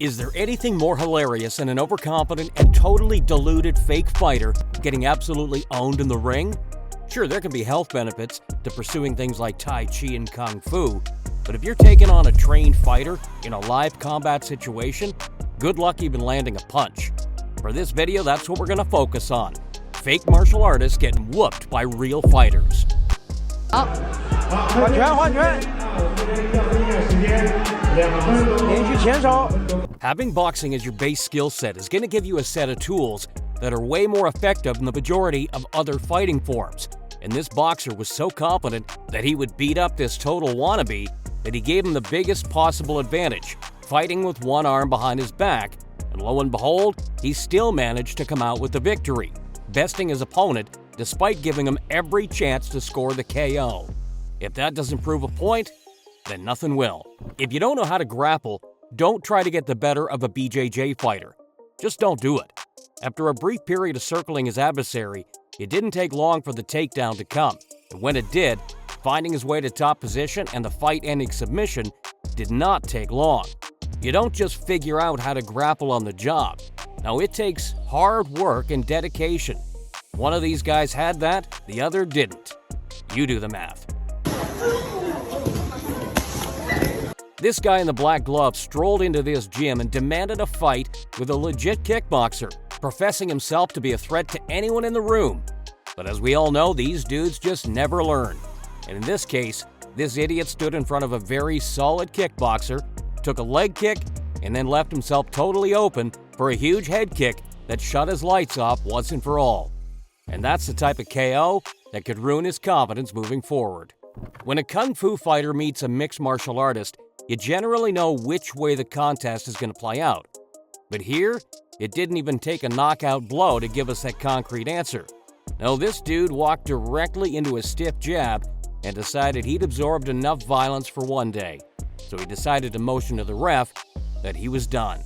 Is there anything more hilarious than an overconfident and totally deluded fake fighter getting absolutely owned in the ring? Sure, there can be health benefits to pursuing things like Tai Chi and Kung Fu, but if you're taking on a trained fighter in a live combat situation, good luck even landing a punch. For this video, that's what we're going to focus on. Fake martial artists getting whooped by real fighters. Having boxing as your base skill set is going to give you a set of tools that are way more effective than the majority of other fighting forms. And this boxer was so confident that he would beat up this total wannabe that he gave him the biggest possible advantage, fighting with one arm behind his back, and lo and behold, he still managed to come out with the victory, besting his opponent despite giving him every chance to score the KO. If that doesn't prove a point, then nothing will. If you don't know how to grapple, don't try to get the better of a BJJ fighter. Just don't do it. After a brief period of circling his adversary, it didn't take long for the takedown to come, and when it did, finding his way to top position and the fight-ending submission did not take long. You don't just figure out how to grapple on the job. Now, it takes hard work and dedication. One of these guys had that, the other didn't. You do the math. This guy in the black glove strolled into this gym and demanded a fight with a legit kickboxer, professing himself to be a threat to anyone in the room. But as we all know, these dudes just never learn. And in this case, this idiot stood in front of a very solid kickboxer, took a leg kick, and then left himself totally open for a huge head kick that shut his lights off once and for all. And that's the type of KO that could ruin his confidence moving forward. When a Kung Fu fighter meets a mixed martial artist, you generally know which way the contest is going to play out. But here, it didn't even take a knockout blow to give us that concrete answer. No, this dude walked directly into a stiff jab and decided he'd absorbed enough violence for one day. So he decided to motion to the ref that he was done.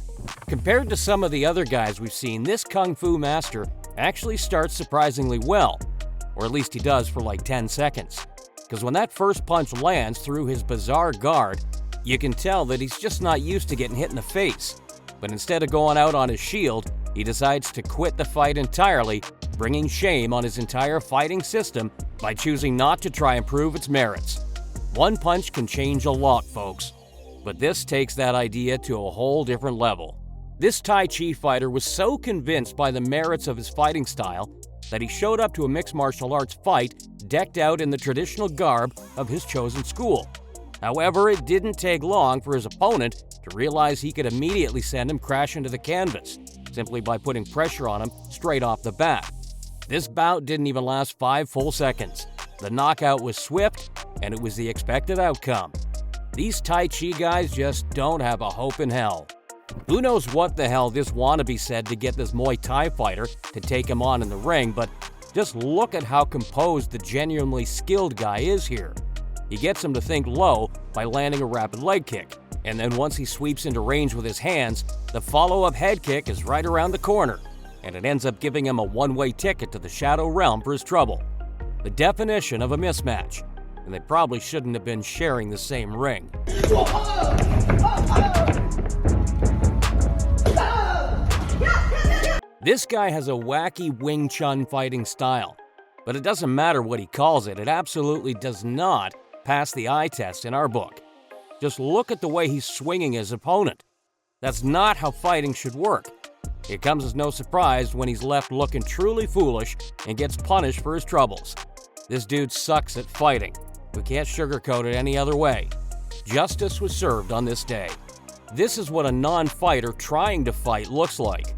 Compared to some of the other guys we've seen, this Kung Fu master actually starts surprisingly well, or at least he does for like 10 seconds. Because when that first punch lands through his bizarre guard, you can tell that he's just not used to getting hit in the face. But instead of going out on his shield, he decides to quit the fight entirely, bringing shame on his entire fighting system by choosing not to try and prove its merits. One punch can change a lot, folks, but this takes that idea to a whole different level. This Tai Chi fighter was so convinced by the merits of his fighting style that he showed up to a mixed martial arts fight decked out in the traditional garb of his chosen school. However, it didn't take long for his opponent to realize he could immediately send him crashing to the canvas, simply by putting pressure on him straight off the bat. This bout didn't even last 5 full seconds. The knockout was swift, and it was the expected outcome. These Tai Chi guys just don't have a hope in hell. Who knows what the hell this wannabe said to get this Muay Thai fighter to take him on in the ring, but just look at how composed the genuinely skilled guy is here. He gets him to think low by landing a rapid leg kick, and then once he sweeps into range with his hands, the follow-up head kick is right around the corner, and it ends up giving him a one-way ticket to the Shadow Realm for his trouble. The definition of a mismatch, and they probably shouldn't have been sharing the same ring. This guy has a wacky Wing Chun fighting style, but it doesn't matter what he calls it, it absolutely does not pass the eye test in our book. Just look at the way he's swinging his opponent. That's not how fighting should work. It comes as no surprise when he's left looking truly foolish and gets punished for his troubles. This dude sucks at fighting. We can't sugarcoat it any other way. Justice was served on this day. This is what a non-fighter trying to fight looks like.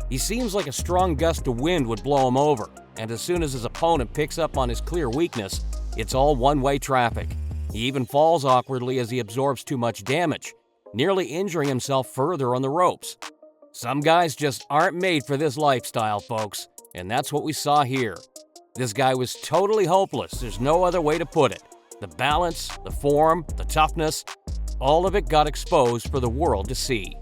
He seems like a strong gust of wind would blow him over, and as soon as his opponent picks up on his clear weakness, it's all one-way traffic. He even falls awkwardly as he absorbs too much damage, nearly injuring himself further on the ropes. Some guys just aren't made for this lifestyle, folks, and that's what we saw here. This guy was totally hopeless, there's no other way to put it. The balance, the form, the toughness, all of it got exposed for the world to see.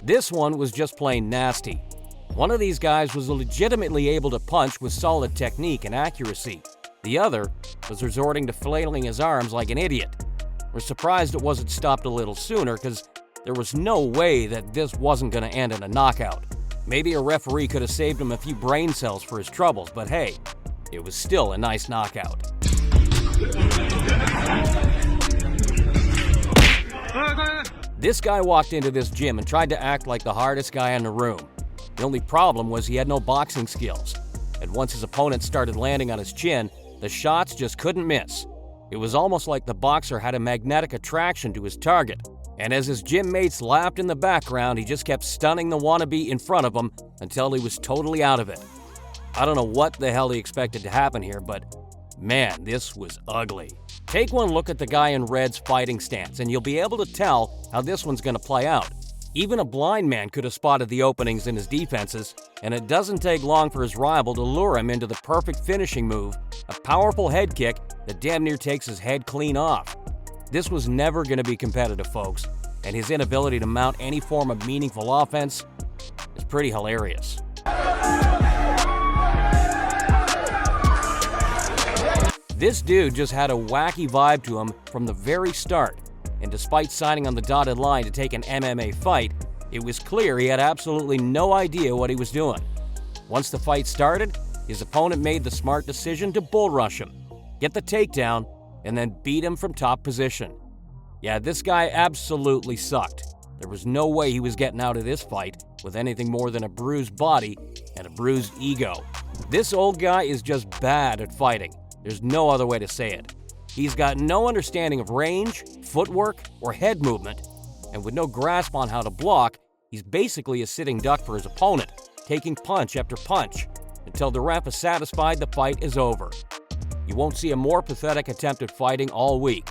This one was just plain nasty. One of these guys was legitimately able to punch with solid technique and accuracy. The other was resorting to flailing his arms like an idiot. We're surprised it wasn't stopped a little sooner because there was no way that this wasn't going to end in a knockout. Maybe a referee could have saved him a few brain cells for his troubles, but hey, it was still a nice knockout. This guy walked into this gym and tried to act like the hardest guy in the room. The only problem was he had no boxing skills, and once his opponent started landing on his chin, the shots just couldn't miss. It was almost like the boxer had a magnetic attraction to his target, and as his gym mates laughed in the background, he just kept stunning the wannabe in front of him until he was totally out of it. I don't know what the hell he expected to happen here, but man, this was ugly. Take one look at the guy in red's fighting stance, and you'll be able to tell how this one's going to play out. Even a blind man could have spotted the openings in his defenses, and it doesn't take long for his rival to lure him into the perfect finishing move, a powerful head kick that damn near takes his head clean off. This was never going to be competitive, folks, and his inability to mount any form of meaningful offense is pretty hilarious. This dude just had a wacky vibe to him from the very start, and despite signing on the dotted line to take an MMA fight, it was clear he had absolutely no idea what he was doing. Once the fight started, his opponent made the smart decision to bull rush him, get the takedown, and then beat him from top position. Yeah, this guy absolutely sucked. There was no way he was getting out of this fight with anything more than a bruised body and a bruised ego. This old guy is just bad at fighting. There's no other way to say it. He's got no understanding of range, footwork, or head movement, and with no grasp on how to block, he's basically a sitting duck for his opponent, taking punch after punch, until the ref is satisfied the fight is over. You won't see a more pathetic attempt at fighting all week.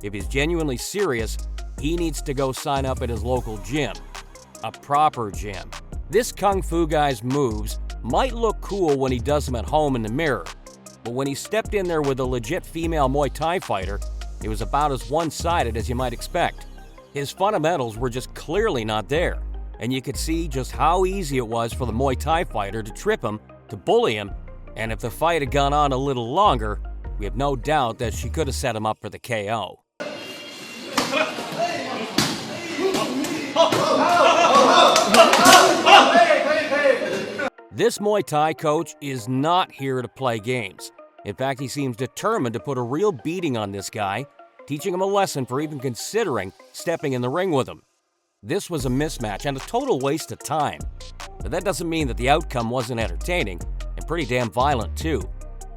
If he's genuinely serious, he needs to go sign up at his local gym. A proper gym. This kung fu guy's moves might look cool when he does them at home in the mirror, but when he stepped in there with a legit female Muay Thai fighter, it was about as one-sided as you might expect. His fundamentals were just clearly not there, and you could see just how easy it was for the Muay Thai fighter to trip him, to bully him, and if the fight had gone on a little longer, we have no doubt that she could have set him up for the KO. This Muay Thai coach is not here to play games. In fact, he seems determined to put a real beating on this guy, teaching him a lesson for even considering stepping in the ring with him. This was a mismatch and a total waste of time. But that doesn't mean that the outcome wasn't entertaining, and pretty damn violent too.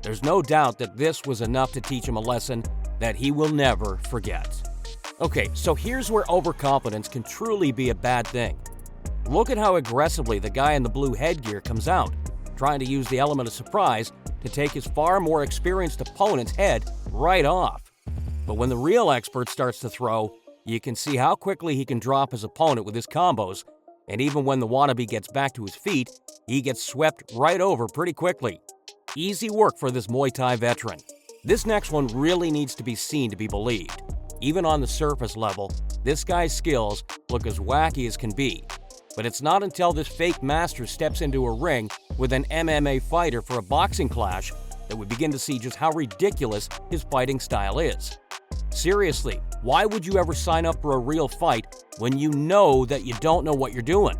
There's no doubt that this was enough to teach him a lesson that he will never forget. Okay, so here's where overconfidence can truly be a bad thing. Look at how aggressively the guy in the blue headgear comes out, trying to use the element of surprise to take his far more experienced opponent's head right off. But when the real expert starts to throw, you can see how quickly he can drop his opponent with his combos, and even when the wannabe gets back to his feet, he gets swept right over pretty quickly. Easy work for this Muay Thai veteran. This next one really needs to be seen to be believed. Even on the surface level, this guy's skills look as wacky as can be. But it's not until this fake master steps into a ring with an MMA fighter for a boxing clash that we begin to see just how ridiculous his fighting style is. Seriously, why would you ever sign up for a real fight when you know that you don't know what you're doing?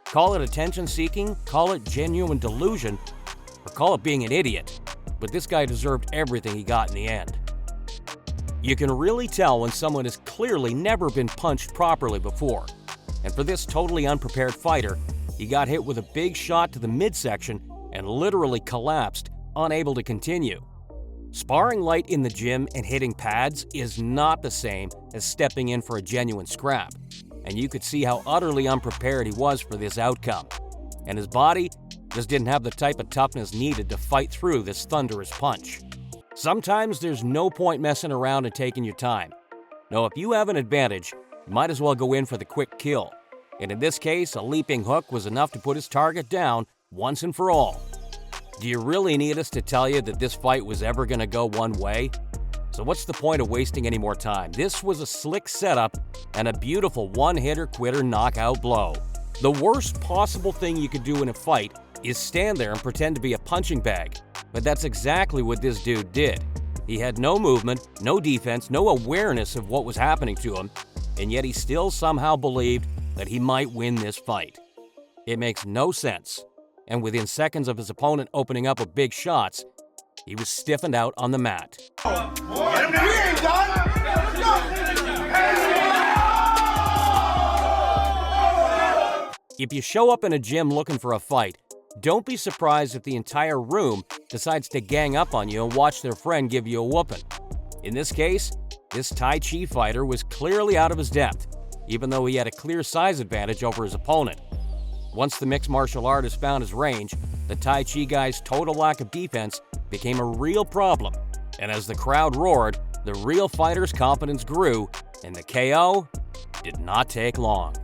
Call it attention-seeking, call it genuine delusion, or call it being an idiot. But this guy deserved everything he got in the end. You can really tell when someone has clearly never been punched properly before. And for this totally unprepared fighter, he got hit with a big shot to the midsection and literally collapsed, unable to continue. Sparring light in the gym and hitting pads is not the same as stepping in for a genuine scrap, and you could see how utterly unprepared he was for this outcome. And his body just didn't have the type of toughness needed to fight through this thunderous punch. Sometimes there's no point messing around and taking your time. No, if you have an advantage, you might as well go in for the quick kill. And in this case, a leaping hook was enough to put his target down once and for all. Do you really need us to tell you that this fight was ever going to go one way? So what's the point of wasting any more time? This was a slick setup and a beautiful one-hitter-quitter knockout blow. The worst possible thing you could do in a fight is stand there and pretend to be a punching bag. But that's exactly what this dude did. He had no movement, no defense, no awareness of what was happening to him, and yet he still somehow believed that he might win this fight. It makes no sense, and within seconds of his opponent opening up with big shots, he was stiffened out on the mat. If you show up in a gym looking for a fight, don't be surprised if the entire room decides to gang up on you and watch their friend give you a whooping. In this case, this Tai Chi fighter was clearly out of his depth, even though he had a clear size advantage over his opponent. Once the mixed martial artist found his range, the Tai Chi guy's total lack of defense became a real problem. And as the crowd roared, the real fighter's confidence grew, and the KO did not take long.